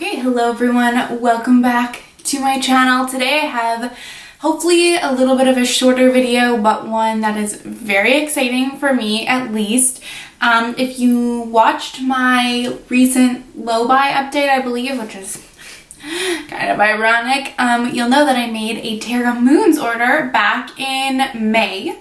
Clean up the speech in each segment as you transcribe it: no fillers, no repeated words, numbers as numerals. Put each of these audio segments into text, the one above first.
Okay, hello everyone, welcome back to my channel. Today I have hopefully a little bit of a shorter video, but one that is very exciting for me at least. If you watched my recent low buy update, I believe, which is kind of ironic, you'll know that I made a Terra Moons order back in May.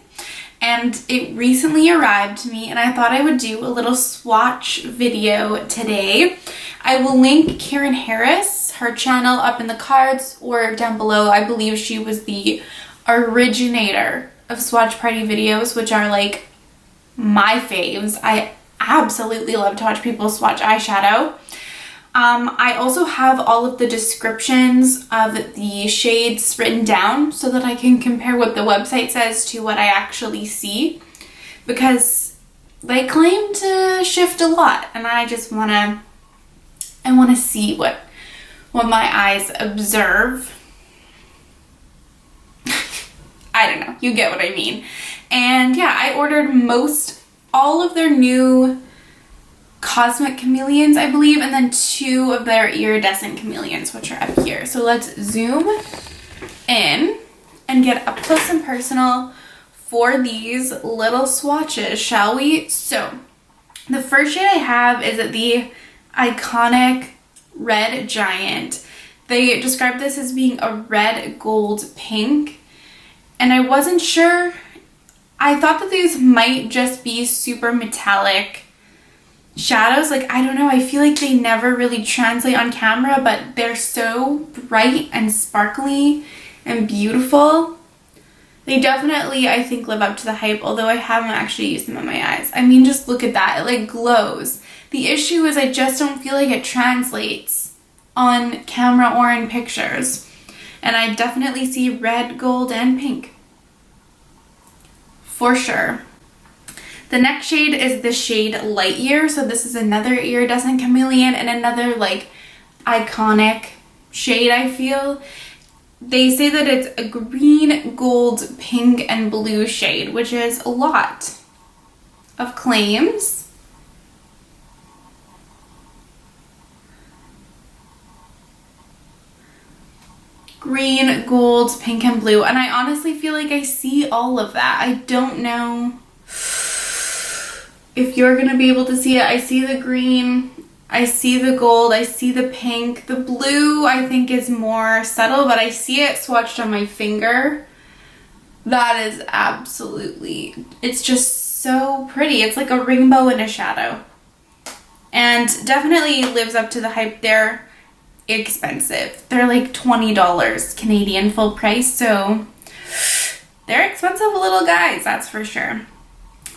And it recently arrived to me and I thought I would do a little swatch video today. I will link Karen Harris, her channel, up in the cards or down below. I believe she was the originator of swatch party videos, which are like my faves. I absolutely love to watch people swatch eyeshadow. I also have all of the descriptions of the shades written down so that I can compare what the website says to what I actually see, because they claim to shift a lot and I just want to see what my eyes observe. I don't know, you get what I mean. And yeah, I ordered all of their new Cosmic Chameleons, I believe, and then 2 of their iridescent chameleons, which are up here. So let's zoom in and get up close and personal for these little swatches, shall we? So the first shade I have is the iconic Red Giant. They described this as being a red gold pink, and I wasn't sure. I thought that these might just be super metallic shadows. Like, I don't know, I feel like they never really translate on camera, but they're so bright and sparkly and beautiful. They definitely, I think, live up to the hype, although I haven't actually used them on my eyes. I mean, just look at that, it like glows. The issue is I just don't feel like it translates on camera or in pictures, and I definitely see red, gold, and pink for sure. The next shade is the shade Light Year. So this is another iridescent chameleon and another like iconic shade, I feel. They say that it's a green, gold, pink, and blue shade, which is a lot of claims. Green, gold, pink, and blue. And I honestly feel like I see all of that. I don't know if you're gonna be able to see it. I see the green, I see the gold, I see the pink. The blue I think is more subtle, but I see it swatched on my finger. That is absolutely, it's just so pretty. It's like a rainbow in a shadow. And definitely lives up to the hype. They're expensive. They're like $20 Canadian full price, so they're expensive little guys, that's for sure.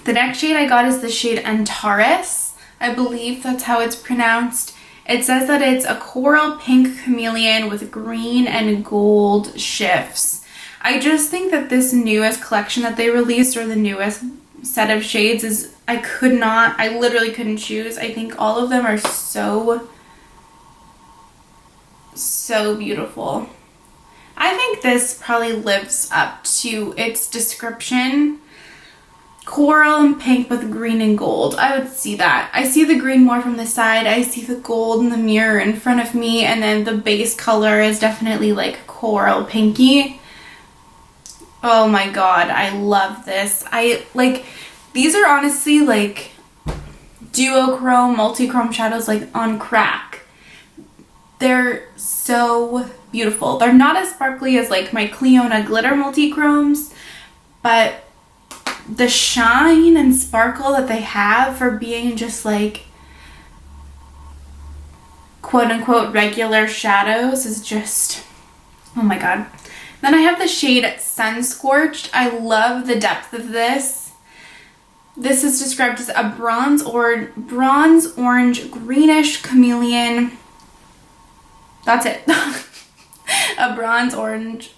The next shade I got is the shade Antares. I believe that's how it's pronounced. It says that it's a coral pink chameleon with green and gold shifts. I just think that this newest collection that they released, or the newest set of shades, is, I literally couldn't choose. I think all of them are so beautiful. I think this probably lives up to its description. Coral and pink with green and gold. I would see that. I see the green more from the side. I see the gold in the mirror in front of me, and then the base color is definitely like coral pinky. Oh my god, I love this. These are honestly like duochrome, multi-chrome shadows, like on crack. They're so beautiful. They're not as sparkly as like my Cliona glitter multi-chromes, but the shine and sparkle that they have for being just like quote-unquote regular shadows is just, oh my god. Then I have the shade Sun Scorched. I love the depth of this. This is described as a bronze orange greenish chameleon. That's it. A bronze orange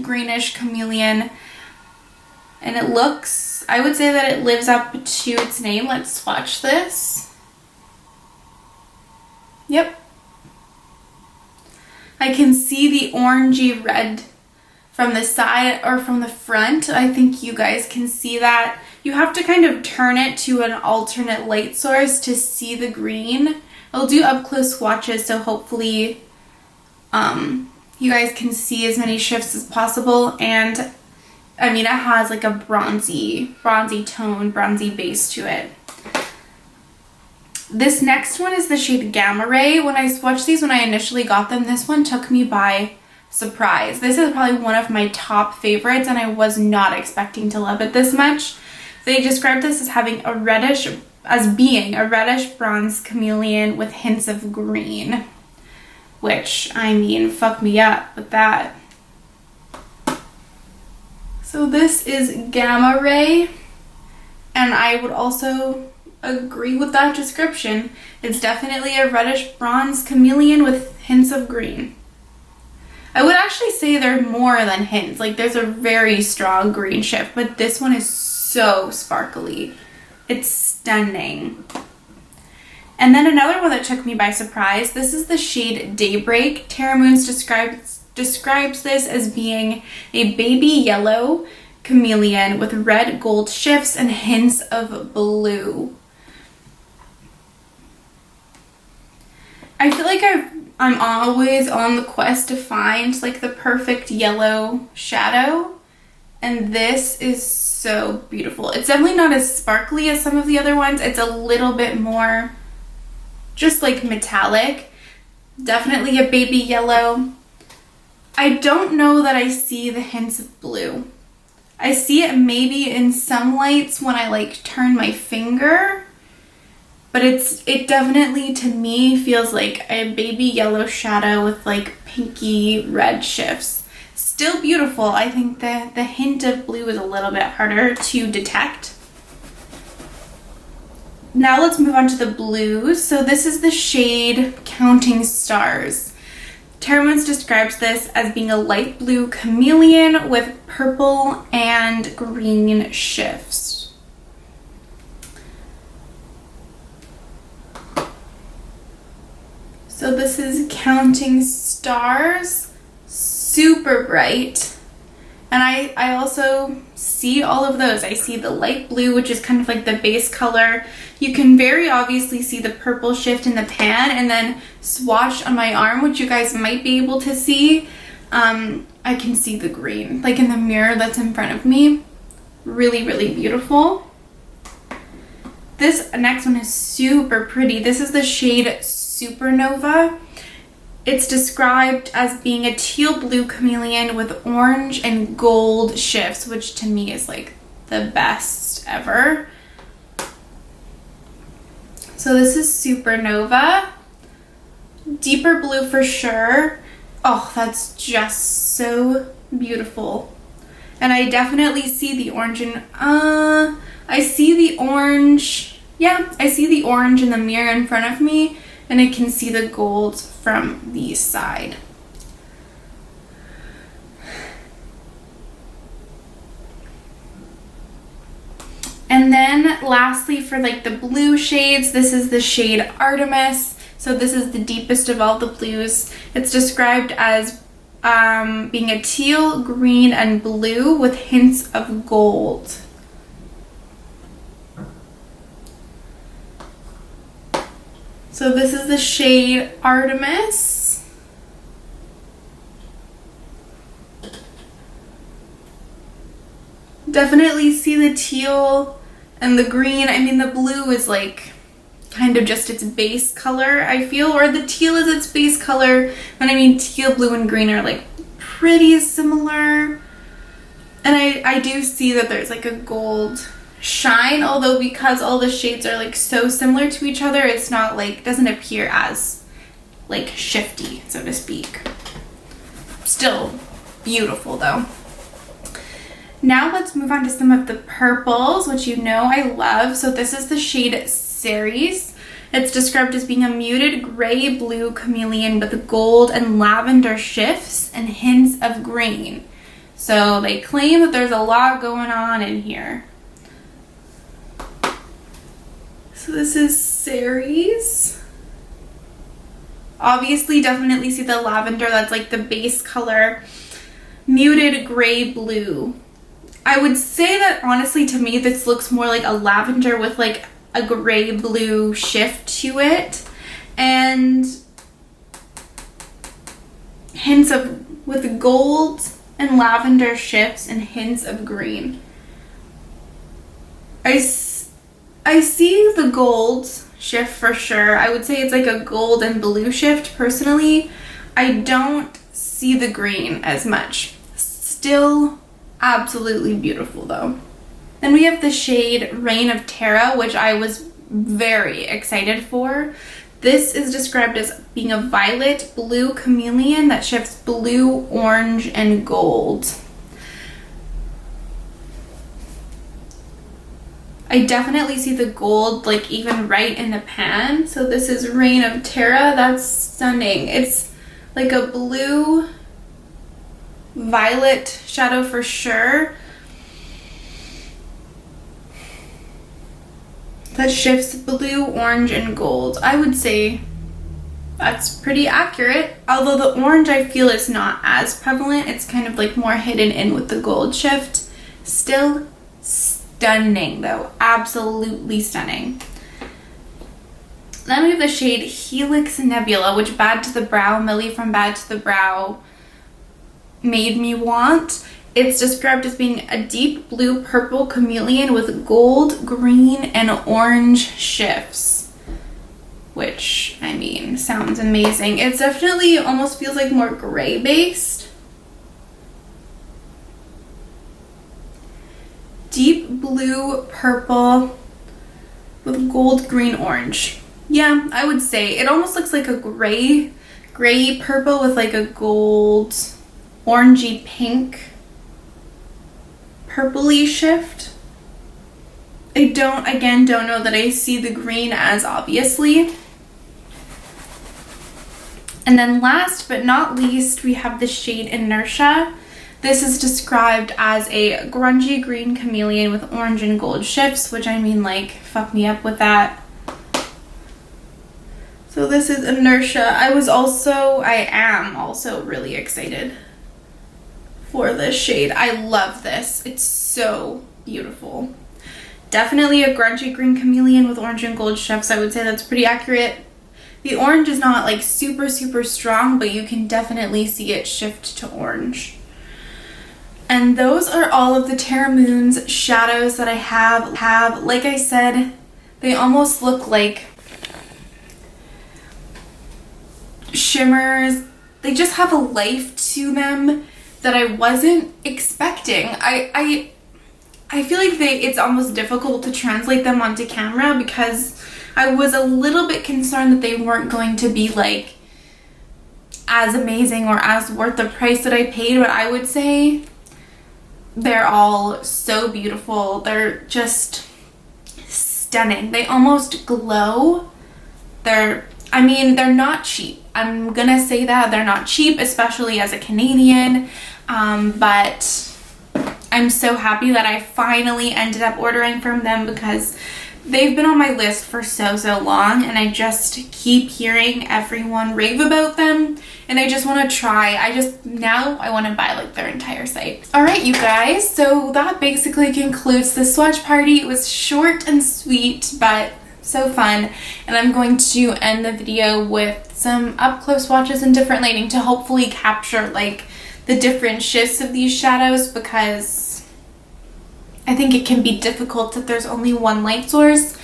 greenish chameleon. And it looks, I would say that it lives up to its name. Let's swatch this. Yep. I can see the orangey red from the side or from the front. I think you guys can see that. You have to kind of turn it to an alternate light source to see the green I'll do up close swatches, so hopefully you guys can see as many shifts as possible. And I mean, it has like a bronzy tone, bronzy base to it. This next one is the shade Gamma Ray. When I swatched these when I initially got them, this one took me by surprise. This is probably one of my top favorites, and I was not expecting to love it this much. They described this as being a reddish bronze chameleon with hints of green, which, I mean, fuck me up with that. So this is Gamma Ray, and I would also agree with that description. It's definitely a reddish bronze chameleon with hints of green. I would actually say they're more than hints. Like, there's a very strong green shift, but this one is so sparkly. It's stunning. And then another one that took me by surprise, this is the shade Daybreak. Terra Moons describes this as being a baby yellow chameleon with red gold shifts and hints of blue. I feel like I'm always on the quest to find like the perfect yellow shadow, and this is so beautiful. It's definitely not as sparkly as some of the other ones. It's a little bit more just like metallic. Definitely a baby yellow. I don't know that I see the hints of blue. I see it maybe in some lights when I like turn my finger, but it definitely to me feels like a baby yellow shadow with like pinky red shifts. Still beautiful. I think the hint of blue is a little bit harder to detect. Now let's move on to the blues. So this is the shade Counting Stars. Terra Moons describes this as being a light blue chameleon with purple and green shifts. So this is Counting Stars. Super bright. And I also see all of those. I see the light blue, which is kind of like the base color. You can very obviously see the purple shift in the pan, and then swatched on my arm, which you guys might be able to see. I can see the green, like in the mirror that's in front of me. Really, really beautiful. This next one is super pretty. This is the shade Supernova. It's described as being a teal blue chameleon with orange and gold shifts, which to me is like the best ever. So this is Supernova. Deeper blue for sure. Oh, that's just so beautiful. And I definitely see the orange in, I see the orange. Yeah, I see the orange in the mirror in front of me, and I can see the gold from the side. And then lastly, for like the blue shades, this is the shade Artemis. So this is the deepest of all the blues. It's described as being a teal, green, and blue with hints of gold. So this is the shade Artemis. Definitely see the teal and the green. I mean, the blue is like kind of just its base color, I feel, or the teal is its base color. And I mean, teal, blue, and green are like pretty similar. And I do see that there's like a gold shine, although because all the shades are like so similar to each other, it's not like, doesn't appear as like shifty, so to speak. Still beautiful though. Now let's move on to some of the purples, which you know I love. So this is the shade Ceres. It's described as being a muted gray blue chameleon with gold and lavender shifts and hints of green. So they claim that there's a lot going on in here. So this is Ceres. Obviously, definitely see the lavender. That's like the base color. Muted gray blue. I would say that honestly, to me, this looks more like a lavender with like a gray blue shift to it. and hints of, with gold and lavender shifts and hints of green. I see the gold shift for sure. I would say it's like a gold and blue shift personally. I don't see the green as much. Still absolutely beautiful though. Then we have the shade Reign of Terra, which I was very excited for. This is described as being a violet blue chameleon that shifts blue, orange, and gold. I definitely see the gold like even right in the pan. So this is Reign of Terra. That's stunning. It's like a blue violet shadow for sure. That shifts blue, orange, and gold. I would say that's pretty accurate. Although the orange I feel is not as prevalent. It's kind of like more hidden in with the gold shift. Still stunning though. Absolutely stunning. Then we have the shade Helix Nebula, which Bad to the Brow, Millie from Bad to the Brow made me want. It's described as being a deep blue purple chameleon with gold, green, and orange shifts. Which, I mean, sounds amazing. It's definitely almost feels like more gray based. Deep blue purple with gold, green, orange. Yeah, I would say it almost looks like a gray purple with like a gold, orangey pink, purpley shift. I don't know that I see the green as obviously. And then last but not least, we have the shade Inertia. This is described as a grungy green chameleon with orange and gold shifts, which I mean, like, fuck me up with that. So this is Inertia. I am also really excited for this shade. I love this. It's so beautiful. Definitely a grungy green chameleon with orange and gold shifts. I would say that's pretty accurate. The orange is not like super strong, but you can definitely see it shift to orange. And those are all of the Terra Moon's shadows that I have. Like I said, they almost look like shimmers. They just have a life to them that I wasn't expecting. I feel like it's almost difficult to translate them onto camera because I was a little bit concerned that they weren't going to be like as amazing or as worth the price that I paid, but I would say they're all so beautiful. They're just stunning. They almost glow. They're not cheap. I'm gonna say that they're not cheap, especially as a Canadian, but I'm so happy that I finally ended up ordering from them because they've been on my list for so long, and I just keep hearing everyone rave about them, and I just want to try. Now I want to buy like their entire site. All right, you guys, so that basically concludes the swatch party. It was short and sweet, but so fun, and I'm going to end the video with some up-close swatches and different lighting to hopefully capture like the different shifts of these shadows, because I think it can be difficult if there's only one light source.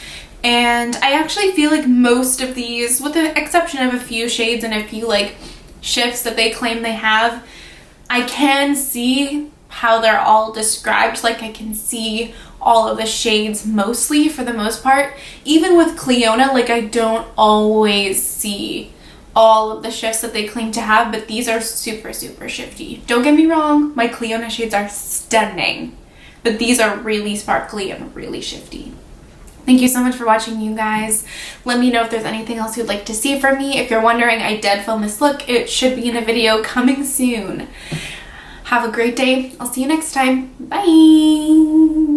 And I actually feel like most of these, with the exception of a few shades and a few like shifts that they claim they have, I can see how they're all described. Like I can see all of the shades mostly for the most part. Even with Cliona, like I don't always see all of the shifts that they claim to have, but these are super shifty. Don't get me wrong, my Cliona shades are stunning, but these are really sparkly and really shifty. Thank you so much for watching, you guys. Let me know if there's anything else you'd like to see from me. If you're wondering, I did film this look. It should be in a video coming soon. Have a great day. I'll see you next time. Bye.